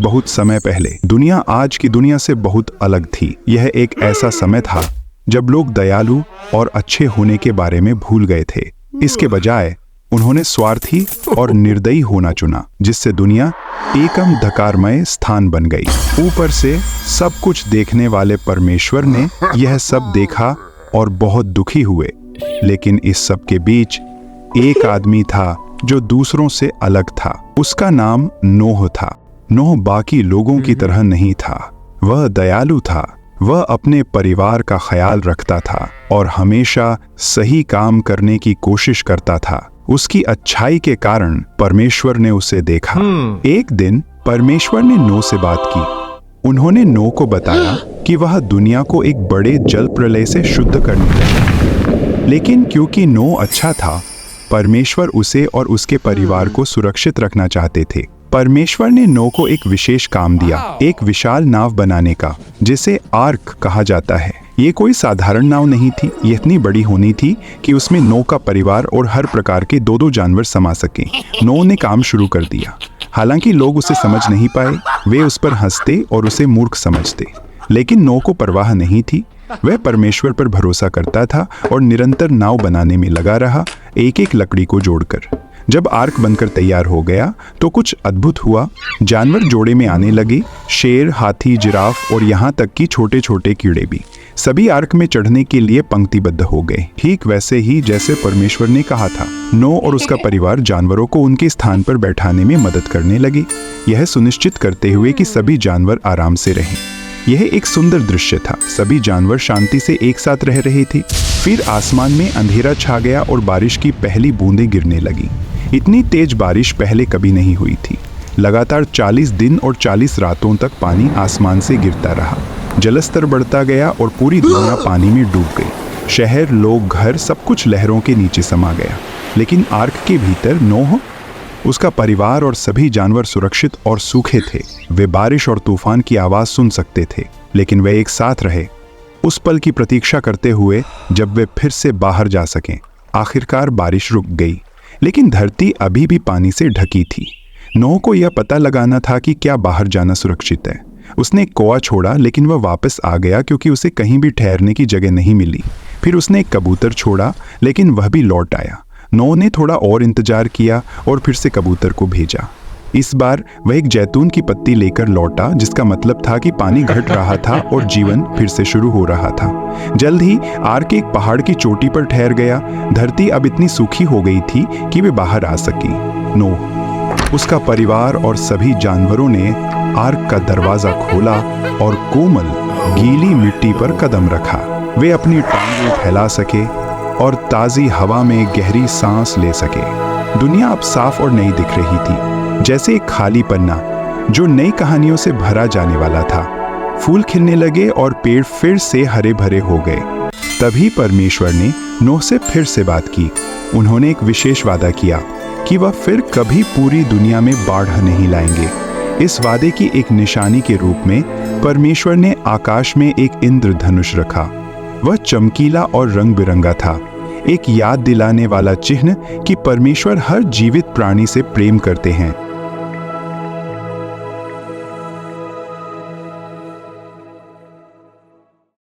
बहुत समय पहले दुनिया आज की दुनिया से बहुत अलग थी। यह एक ऐसा समय था जब लोग दयालु और अच्छे होने के बारे में भूल गए थे। इसके बजाय उन्होंने स्वार्थी और निर्दयी होना चुना, जिससे दुनिया एकम धकारमय स्थान बन गई। ऊपर से सब कुछ देखने वाले परमेश्वर ने यह सब देखा और बहुत दुखी हुए। लेकिन इस सब के बीच एक आदमी था जो दूसरों से अलग था। उसका नाम नोह था। नोह बाकी लोगों की तरह नहीं था। वह दयालु था। वह अपने परिवार का ख्याल रखता था और हमेशा सही काम करने की कोशिश करता था। उसकी अच्छाई के कारण परमेश्वर ने उसे देखा। एक दिन परमेश्वर ने नोह से बात की। उन्होंने नोह को बताया कि वह दुनिया को एक बड़े जल प्रलय से शुद्ध करने लगा। लेकिन क्योंकि नोह अच्छा था, परमेश्वर उसे और उसके परिवार को सुरक्षित रखना चाहते थे। परमेश्वर ने नोह को एक विशेष काम दिया, एक विशाल नाव बनाने का, जिसे आर्क कहा जाता है। ये कोई साधारण नाव नहीं थी। ये इतनी बड़ी होनी थी कि उसमें नोह का परिवार और हर प्रकार के दो जानवर समा सके। नोह ने काम शुरू कर दिया। हालांकि लोग उसे समझ नहीं पाए। वे उस पर हंसते और उसे मूर्ख समझते। लेकिन नोह को परवाह नहीं थी। वह परमेश्वर पर भरोसा करता था और निरंतर नाव बनाने में लगा रहा, एक एक लकड़ी को जोड़कर। जब आर्क बनकर तैयार हो गया तो कुछ अद्भुत हुआ। जानवर जोड़े में आने लगे। शेर, हाथी, जिराफ और यहाँ तक कि छोटे छोटे कीड़े भी। सभी आर्क में चढ़ने के लिए पंक्तिबद्ध हो गए, ठीक वैसे ही जैसे परमेश्वर ने कहा था। नोह और उसका परिवार जानवरों को उनके स्थान पर बैठाने में मदद करने लगे, यह सुनिश्चित करते हुए कि सभी जानवर आराम से रहें। यह एक सुंदर दृश्य था। सभी जानवर शांति से एक साथ रह रहे थे। फिर आसमान में अंधेरा छा गया और बारिश की पहली बूंदें गिरने लगी। इतनी तेज बारिश पहले कभी नहीं हुई थी। लगातार 40 दिन और 40 रातों तक पानी आसमान से गिरता रहा। जलस्तर बढ़ता गया और पूरी दुनिया पानी में डूब गई। शहर, लोग, घर, सब कुछ लहरों के नीचे समा गया। लेकिन आर्क के भीतर नोह, उसका परिवार और सभी जानवर सुरक्षित और सूखे थे। वे बारिश और तूफान की आवाज सुन सकते थे, लेकिन वे एक साथ रहे, उस पल की प्रतीक्षा करते हुए जब वे फिर से बाहर जा सकें। आखिरकार बारिश रुक गई, लेकिन धरती अभी भी पानी से ढकी थी। नोह को यह पता लगाना था कि क्या बाहर जाना सुरक्षित है। उसने एक कौवा छोड़ा, लेकिन वह वापस आ गया क्योंकि उसे कहीं भी ठहरने की जगह नहीं मिली। फिर उसने एक कबूतर छोड़ा, लेकिन वह भी लौट आया। नोह ने थोड़ा और इंतजार किया और फिर से कबूतर को भेजा। इस बार वह एक जैतून की पत्ती लेकर लौटा, जिसका मतलब था कि पानी घट रहा था और जीवन फिर से शुरू हो रहा था। जल्द ही आर्क एक पहाड़ की चोटी पर ठहर गया। धरती अब इतनी सूखी हो गई थी कि वे बाहर आ सकी। नोह, उसका परिवार और सभी जानवरों ने आर्क का दरवाजा खोला और कोमल गीली मिट्टी पर कदम रखा। वे अपनी टांगें फैला सके और ताज़ी हवा में गहरी सांस ले सके। दुनिया अब साफ और नई दिख रही थी, जैसे एक खाली पन्ना जो नई कहानियों से भरा जाने वाला था। फूल खिलने लगे और पेड़ फिर से हरे भरे हो गए। तभी परमेश्वर ने नोह से फिर से बात की। उन्होंने एक विशेष वादा किया कि वह फिर कभी पूरी दुनिया में बाढ़ नहीं लाएंगे। इस वादे की एक निशानी के रूप में परमेश्वर ने आकाश में एक इंद्रधनुष रखा। वह चमकीला और रंग बिरंगा था, एक याद दिलाने वाला चिन्ह कि परमेश्वर हर जीवित प्राणी से प्रेम करते हैं।